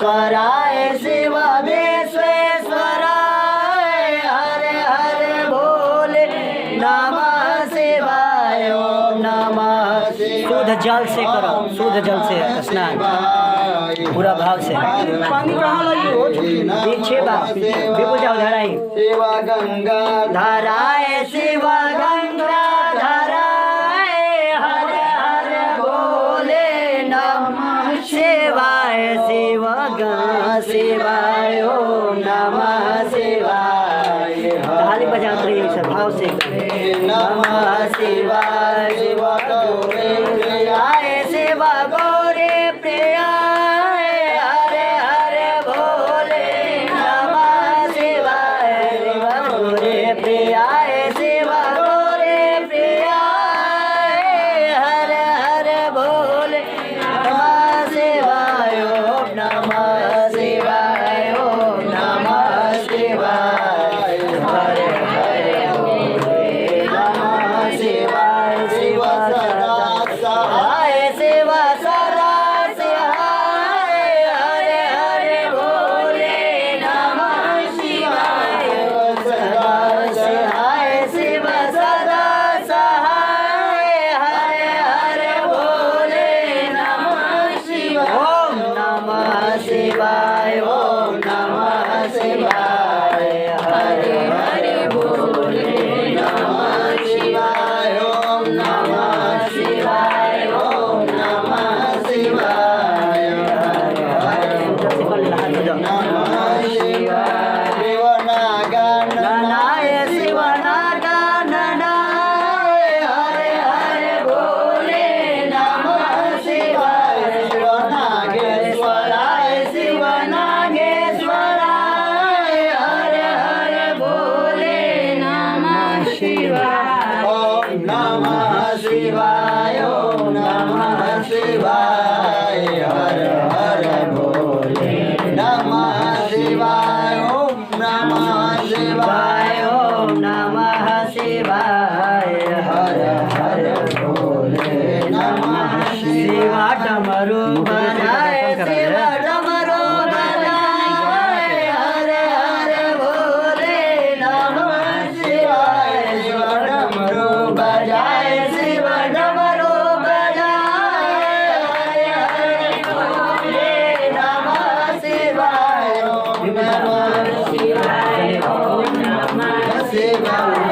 स्वराय शिव विश्वेश्वराय हरे हरे भोले नमः शिवाय ओम नमः शिवाय। शुद्ध जल से करो, शुद्ध जल से स्नान पूरा भाव से। पानी कहाँ लगी हो? पीछे बाप बिल्कुल जाओ धराई। शिव गंगा धराए शिव गंगा धराए हरे हरे भोले नमः शिवाय शिव शिवाय ओम नमः शिवाय। ताली बजा रही है भाव से नमः शिवाय शिव गौरे प्रियाय शिव गौरे प्रियाय हरे हरे भोले नमः शिवाय शिव गौरे प्रियाय शिव गौरे प्रियाय हरे हरे भोले नमः शिवाय ओम नमः शिवाय ओम नमः शिवाय हरे हरे भोले नमः शिवाय शिव सदा सहाय शिव सदा सहाय हरे हरे भोले नमः शिवाय सदा सहाय शिव सदा सहाय हरे हरे भोले नमः शिवाय ओम नमः शिवाय ओम नमः शिवाय हरे हरे भोले नमः शिवाय ओम नमः शिवाय ओम नमः शिवाय हरे हरे नमः शिवाय शिव नागा ननाय शिव नागा ननाय हरे हरे भोले नमः शिवाय शिव नागेश्वराय शिव नागेश्वराय हरे हरे भोले नमः शिवाय ओम नमः शिवाय ओम नमः शिवाय हरे हरे भोले नमः शिवाय ओम नमः शिवाय ओम नमः शिवाय हरे हरे भोले नमः शिव डमरू बजाए शिव डमरू बजाए हरे हरे भोले नमः शिवाय शिव डमरू बजाए शिव डमरू बजाए हरे हरे भोले नमः शिवाय ओम नमः शिवाय ओम नमः शिवाय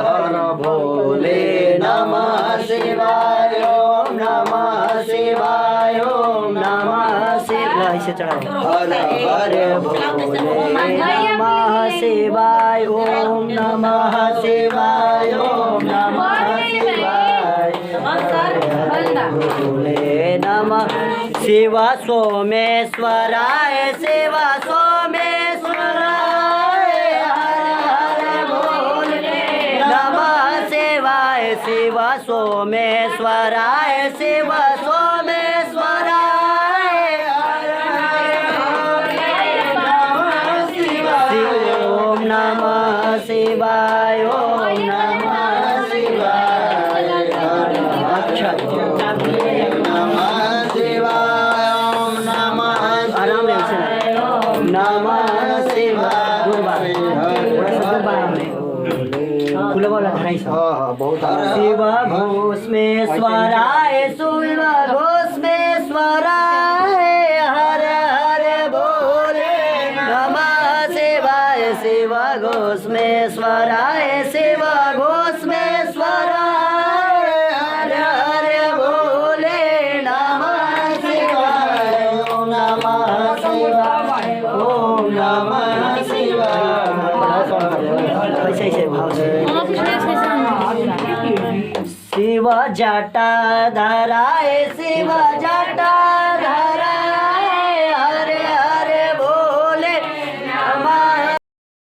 हर भोले नमः शिवाय ओम नमः शिवाय ओम नमः शिवाय से चढ़ाओ हर हर भोले नमः शिवाय ओम नमः शिवाय ओम नमः शिवाय भोले नमः शिव सोमेश्वराय शिव सोमेश्वराय हरे हरे भोले नमः शिवाय शिव सोमेश्वराय शिव सोमेश्वराय हरे हरे भोले नमः शिवाय ओम नमः शिवाय ओम नमः शिवाय अच्छा नमः शिवाय ओम नमः आराम से नमः शिवाय फूल वाला धराई बहुत शिव घोषमेश्वराय शिव घोषमेश्वराय हरे हरे भोले नमः शिवाय शिव घोषमेश्वराय शिव घोषमेश्वराय हरे हरे भोले नमः शिवाय ओम नमः शिवाय ओम नमः शिवाय ऐसे ऐसे भाव से शिव जटा धराए शिव जटा धराए